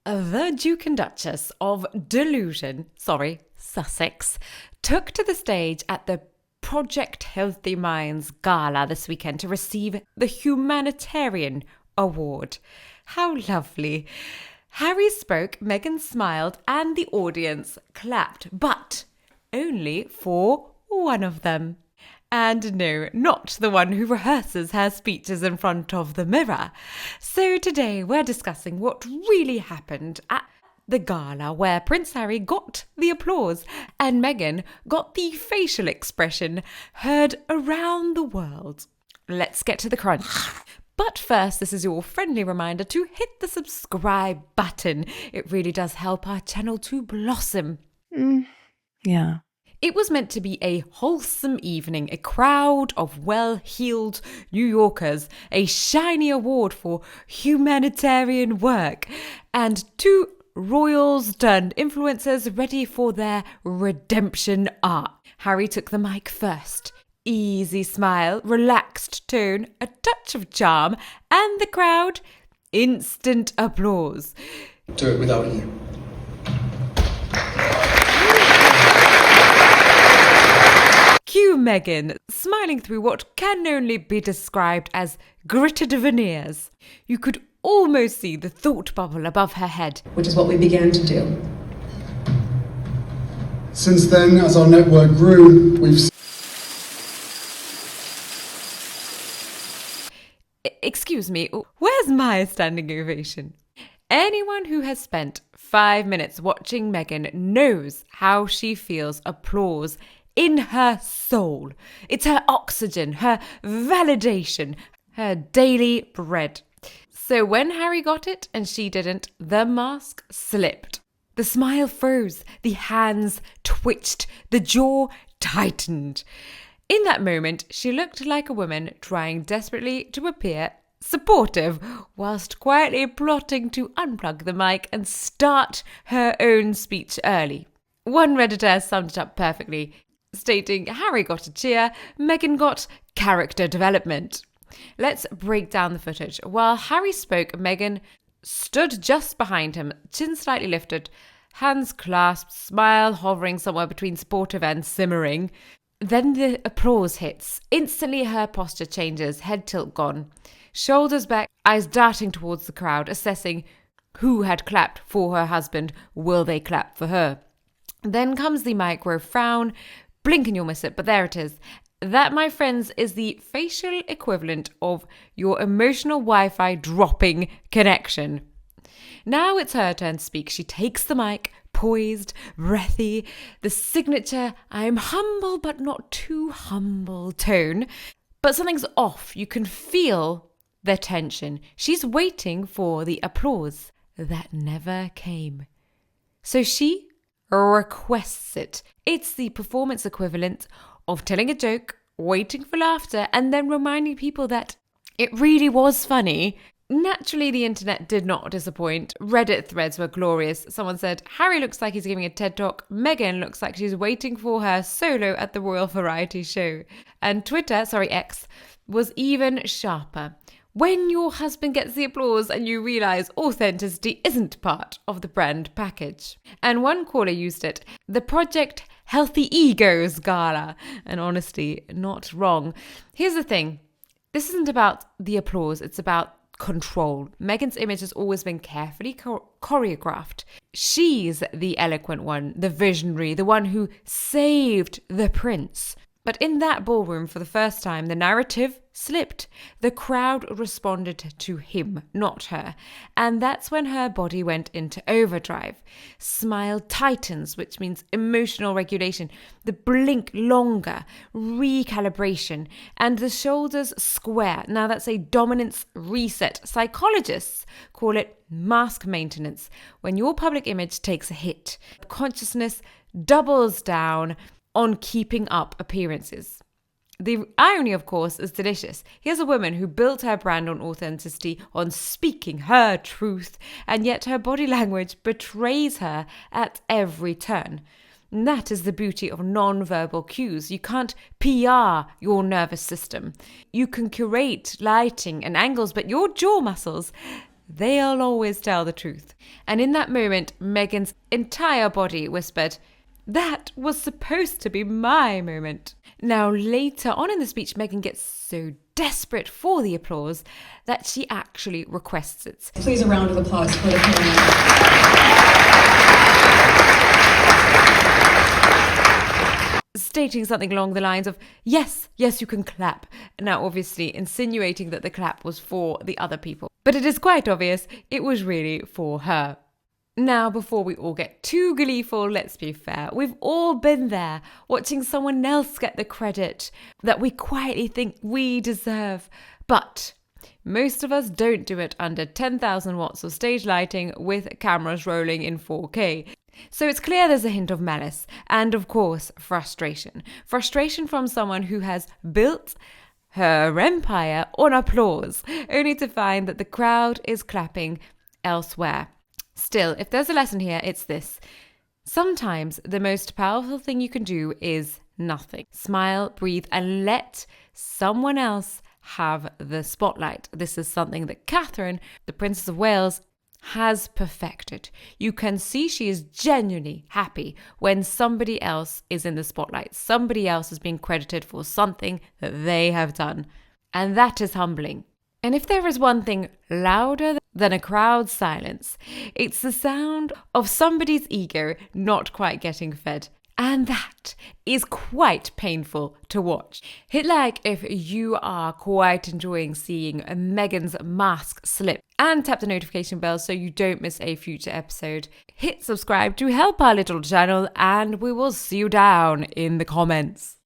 The Duke and Duchess of Sussex, took to the stage at the Project Healthy Minds Gala this weekend to receive the Humanitarian Award. How lovely. Harry spoke, Meghan smiled, and the audience clapped, but only for one of them. And no, not the one who rehearses her speeches in front of the mirror. So today we're discussing what really happened at the gala, where Prince Harry got the applause and Meghan got the facial expression heard around the world. Let's get to the crunch. But first, this is your friendly reminder to hit the subscribe button. It really does help our channel to blossom. Yeah. It was meant to be a wholesome evening, a crowd of well-heeled New Yorkers, a shiny award for humanitarian work, and two royals turned influencers ready for their redemption arc. Harry took the mic first. Easy smile, relaxed tone, a touch of charm, and the crowd, instant applause. Do it without you. Cue Meghan, smiling through what can only be described as gritted veneers. You could almost see the thought bubble above her head. Which is what we began to do. Since then, as our network grew, we've Excuse me, where's my standing ovation? Anyone who has spent 5 minutes watching Meghan knows how she feels applause in her soul. It's her oxygen, her validation, her daily bread. So when Harry got it and she didn't, the mask slipped. The smile froze, the hands twitched, the jaw tightened. In that moment, she looked like a woman trying desperately to appear supportive, whilst quietly plotting to unplug the mic and start her own speech early. One Redditor summed it up perfectly, stating Harry got a cheer, Meghan got character development. Let's break down the footage. While Harry spoke, Meghan stood just behind him, chin slightly lifted, hands clasped, smile hovering somewhere between supportive and simmering. Then the applause hits. Instantly her posture changes, head tilt gone. Shoulders back, eyes darting towards the crowd, assessing who had clapped for her husband, will they clap for her? Then comes the micro frown, blink and you'll miss it, but there it is. That, my friends, is the facial equivalent of your emotional Wi-Fi dropping connection. Now it's her turn to speak. She takes the mic, poised, breathy, the signature I'm humble but not too humble tone. But something's off. You can feel the tension. She's waiting for the applause that never came. So she requests it. It's the performance equivalent of telling a joke, waiting for laughter, and then reminding people that it really was funny. Naturally, the internet did not disappoint. Reddit threads were glorious. Someone said, Harry looks like he's giving a TED Talk. Meghan looks like she's waiting for her solo at the Royal Variety Show. And X, was even sharper. When your husband gets the applause and you realise authenticity isn't part of the brand package. And one caller used it, the Project Healthy Egos Gala. And honestly, not wrong. Here's the thing. This isn't about the applause. It's about control. Meghan's image has always been carefully choreographed. She's the eloquent one, the visionary, the one who saved the prince. But in that ballroom, for the first time, the narrative slipped. The crowd responded to him, not her. And that's when her body went into overdrive. Smile tightens, which means emotional regulation. The blink longer, recalibration. And the shoulders square. Now that's a dominance reset. Psychologists call it mask maintenance. When your public image takes a hit, consciousness doubles down on keeping up appearances. The irony, of course, is delicious. Here's a woman who built her brand on authenticity, on speaking her truth, and yet her body language betrays her at every turn. And that is the beauty of non-verbal cues. You can't PR your nervous system. You can curate lighting and angles, but your jaw muscles, they'll always tell the truth. And in that moment, Meghan's entire body whispered, "That was supposed to be my moment." Now, later on in the speech, Meghan gets so desperate for the applause that she actually requests it. Please, a round of applause for the camera. Stating something along the lines of, yes, you can clap. Now, obviously, insinuating that the clap was for the other people. But it is quite obvious it was really for her. Now, before we all get too gleeful, let's be fair. We've all been there, watching someone else get the credit that we quietly think we deserve. But most of us don't do it under 10,000 watts of stage lighting with cameras rolling in 4K. So it's clear there's a hint of malice and, of course, frustration. Frustration from someone who has built her empire on applause, only to find that the crowd is clapping elsewhere. Still, if there's a lesson here, it's this. Sometimes the most powerful thing you can do is nothing. Smile, breathe, and let someone else have the spotlight. This is something that Catherine, the Princess of Wales, has perfected. You can see she is genuinely happy when somebody else is in the spotlight. Somebody else is being credited for something that they have done. And that is humbling. And if there is one thing louder than a crowd's silence, it's the sound of somebody's ego not quite getting fed. And that is quite painful to watch. Hit like if you are quite enjoying seeing Meghan's mask slip, and tap the notification bell so you don't miss a future episode. Hit subscribe to help our little channel, and we will see you down in the comments.